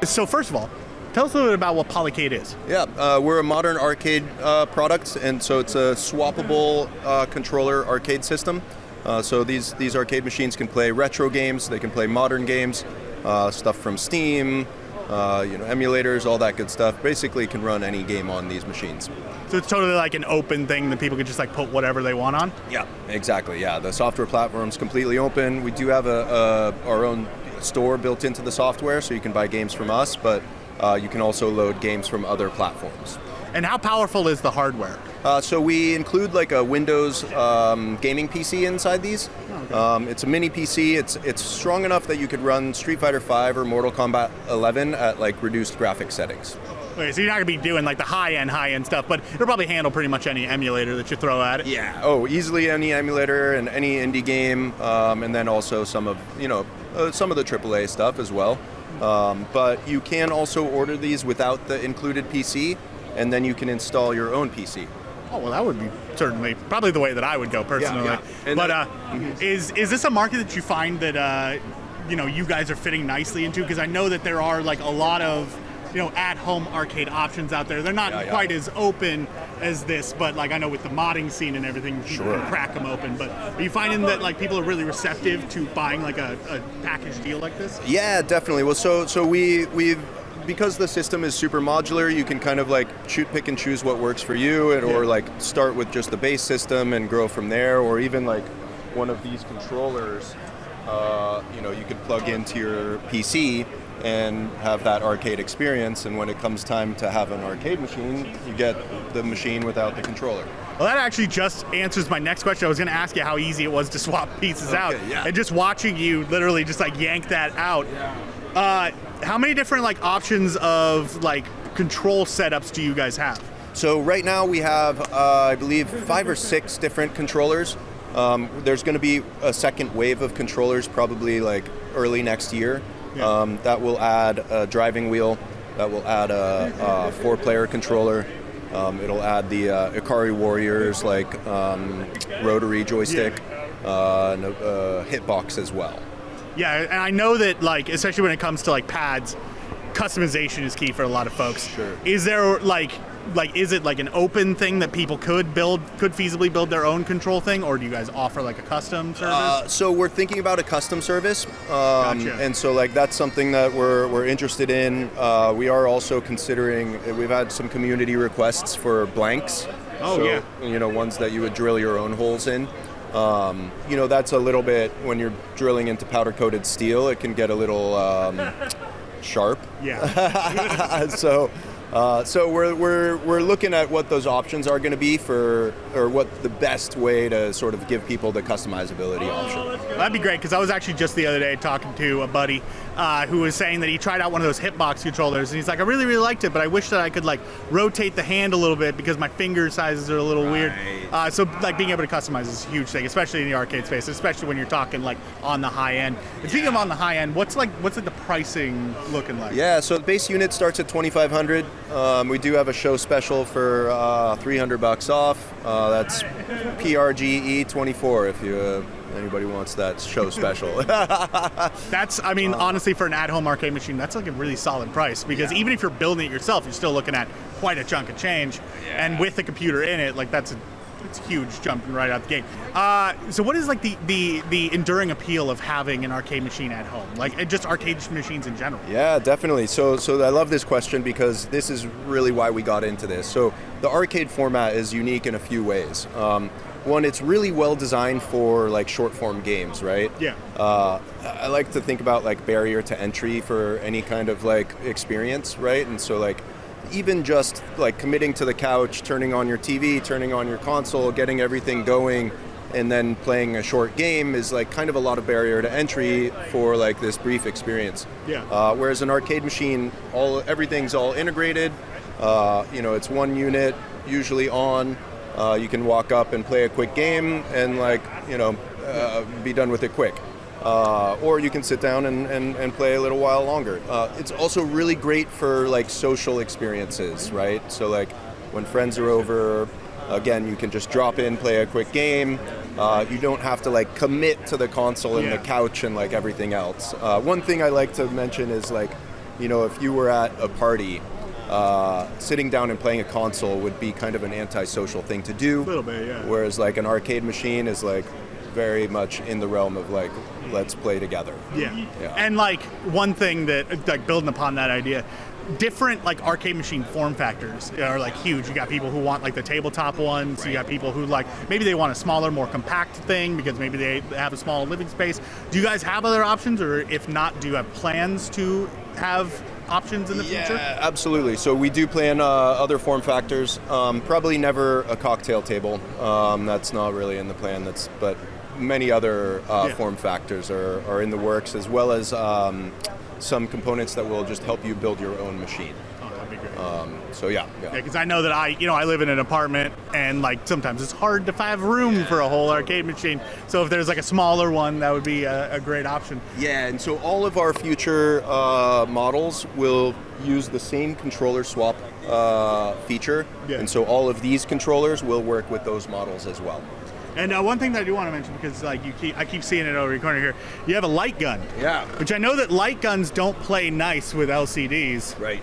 So first of all, tell us a little bit about what Polycade is. Yeah, we're a modern arcade product, and so it's a swappable controller arcade system. So these arcade machines can play retro games, they can play modern games, stuff from Steam, emulators, all that good stuff. Basically can run any game on these machines. So it's totally like an open thing that people can just like put whatever they want on? Yeah, exactly, yeah. The software platform's completely open. We do have our own store built into the software, so you can buy games from us, but you can also load games from other platforms. And how powerful is the hardware? So we include like a Windows gaming PC inside these. Oh, okay. It's a mini PC. It's strong enough that you could run Street Fighter V or Mortal Kombat 11 at like reduced graphic settings. Okay, so you're not gonna be doing like the high-end stuff, but it'll probably handle pretty much any emulator that you throw at it. Yeah. Oh, easily any emulator and any indie game, and then also some of the AAA stuff as well. But you can also order these without the included PC, and then you can install your own PC. Oh, well, that would be certainly probably the way that I would go personally. Yeah. But is this a market that you find that you guys are fitting nicely into? Because I know that there are like a lot of at-home arcade options out there. They're not quite as open as this, but like I know with the modding scene and everything, you can crack them open. But are you finding that like people are really receptive to buying like a package deal like this? Yeah, definitely. Well, so we've because the system is super modular, you can kind of like pick and choose what works for you, or like start with just the base system and grow from there, or even like one of these controllers, you could plug into your PC and have that arcade experience, and when it comes time to have an arcade machine, you get the machine without the controller. Well, that actually just answers my next question. I was going to ask you how easy it was to swap pieces out, and just watching you literally just like yank that out. How many different like options of like control setups do you guys have? So right now we have, I believe, 5 or 6 different controllers. There's going to be a second wave of controllers probably like early next year. That will add a driving wheel, that will add a 4-player controller. It'll add the Ikari Warriors like rotary joystick, and a hitbox as well. Yeah, and I know that like especially when it comes to like pads, customization is key for a lot of folks. Sure. Is there like is it like an open thing that people could feasibly build their own control thing, or do you guys offer like a custom service? So we're thinking about a custom service, Gotcha. And so like that's something that we're interested in. We are also considering. We've had some community requests for blanks. Oh, so, ones that you would drill your own holes in. That's a little bit, when you're drilling into powder-coated steel, it can get a little sharp. Yeah. So we're looking at what those options are going to be or what the best way to sort of give people the customizability option. That'd be great, because I was actually just the other day talking to a buddy who was saying that he tried out one of those hitbox controllers, and he's like, I really, really liked it, but I wish that I could like rotate the hand a little bit because my finger sizes are a little weird. So like being able to customize is a huge thing, especially in the arcade space, especially when you're talking like on the high end. And speaking of on the high end, what's the pricing looking like? Yeah, so the base unit starts at $2,500. We do have a show special for $300 off. That's prge 24 if anybody wants that show special. That's, honestly, for an at-home arcade machine, that's like a really solid price, because even if you're building it yourself, you're still looking at quite a chunk of change. And with the computer in it, like it's a huge jumping right out the gate. So what is like the enduring appeal of having an arcade machine at home? Like just arcade machines in general? Yeah, definitely. So I love this question because this is really why we got into this. So the arcade format is unique in a few ways. One, it's really well designed for like short form games, right? Yeah. I like to think about like barrier to entry for any kind of like experience, right? And so like even just like committing to the couch, turning on your TV, turning on your console, getting everything going, and then playing a short game is like kind of a lot of barrier to entry for like this brief experience. Yeah. Whereas an arcade machine, everything's all integrated. It's one unit, usually on. You can walk up and play a quick game and be done with it quick. Or you can sit down and play a little while longer. It's also really great for like social experiences, right? So like when friends are over, Again, you can just drop in, play a quick game. You don't have to like commit to the console and the couch and like everything else. One thing I like to mention is like, you know, if you were at a party, sitting down and playing a console would be kind of an antisocial thing to do. A little bit, yeah. Whereas like an arcade machine is like very much in the realm of like, let's play together. Yeah. And like one thing that, like building upon that idea, different like arcade machine form factors are like huge. You got people who want like the tabletop ones. You got people who like maybe they want a smaller, more compact thing because maybe they have a small living space. Do you guys have other options, or if not, do you have plans to have options in the future? Yeah, absolutely. So we do plan other form factors. Probably never a cocktail table. That's not really in the plan. But many other form factors are in the works, as well as some components that will just help you build your own machine. Oh, that'd be great. So yeah. Because I know that I live in an apartment, and like sometimes it's hard to have room for a whole arcade machine. So if there's like a smaller one, that would be a great option. Yeah, and so all of our future models will use the same controller swap feature, and so all of these controllers will work with those models as well. And one thing that I do want to mention, because like I keep seeing it over the corner here, you have a light gun. Yeah. Which I know that light guns don't play nice with LCDs. Right.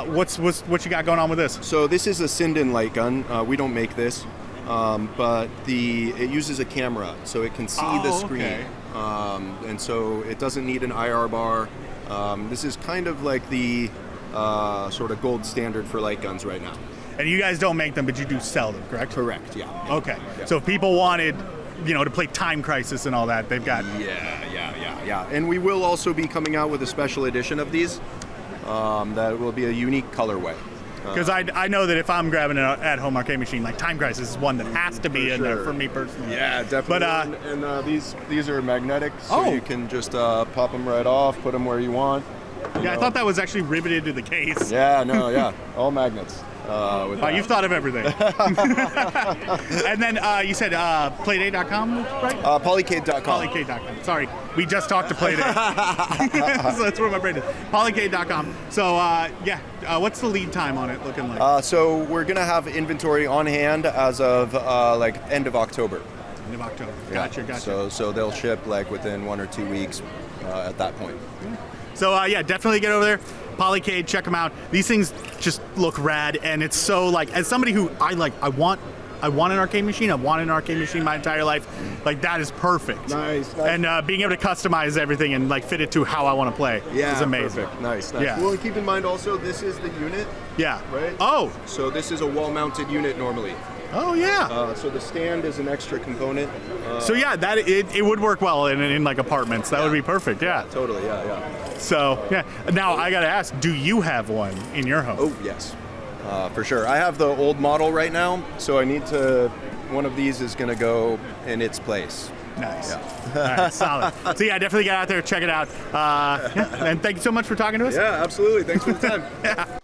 What you got going on with this? So this is a Sinden light gun. We don't make this, but it uses a camera, so it can see the screen, and so it doesn't need an IR bar. This is kind of like the sort of gold standard for light guns right now. And you guys don't make them, but you do sell them, correct? Correct. Yeah. Okay. Yeah. So if people wanted, to play Time Crisis and all that, they've got. Yeah. And we will also be coming out with a special edition of these. That will be a unique colorway. Because I know that if I'm grabbing an at-home arcade machine, like Time Crisis is one that has to be in there for me personally. Yeah, definitely. But these are magnetic, so you can just pop them right off, put them where you want. I thought that was actually riveted to the case. Yeah, all magnets. You've thought of everything. And then you said Playdate.com, right? Polycade.com. Polycade.com. Sorry, we just talked to Playdate. So that's where my brain is. Polycade.com. So what's the lead time on it looking like? So we're going to have inventory on hand as of end of October. End of October. Gotcha. So they'll ship like within 1 or 2 weeks at that point. So definitely get over there. Polycade, check them out. These things just look rad, and it's so like, as somebody who I want an arcade machine. I've wanted an arcade machine my entire life. Like, that is perfect. Nice. And being able to customize everything and like fit it to how I want to play is amazing. Perfect. Nice. Yeah. Well, keep in mind also, this is the unit. Yeah. Right. Oh. So this is a wall-mounted unit normally. Oh yeah. So the stand is an extra component. So yeah, that it would work well in like apartments. That would be perfect. Yeah. Totally. Yeah. So yeah. Now I gotta ask, do you have one in your home? Oh yes, for sure. I have the old model right now, so I need to. One of these is gonna go in its place. Nice. Yeah. All right, solid. So yeah, definitely get out there, check it out. And thank you so much for talking to us. Yeah, absolutely. Thanks for the time. Yeah.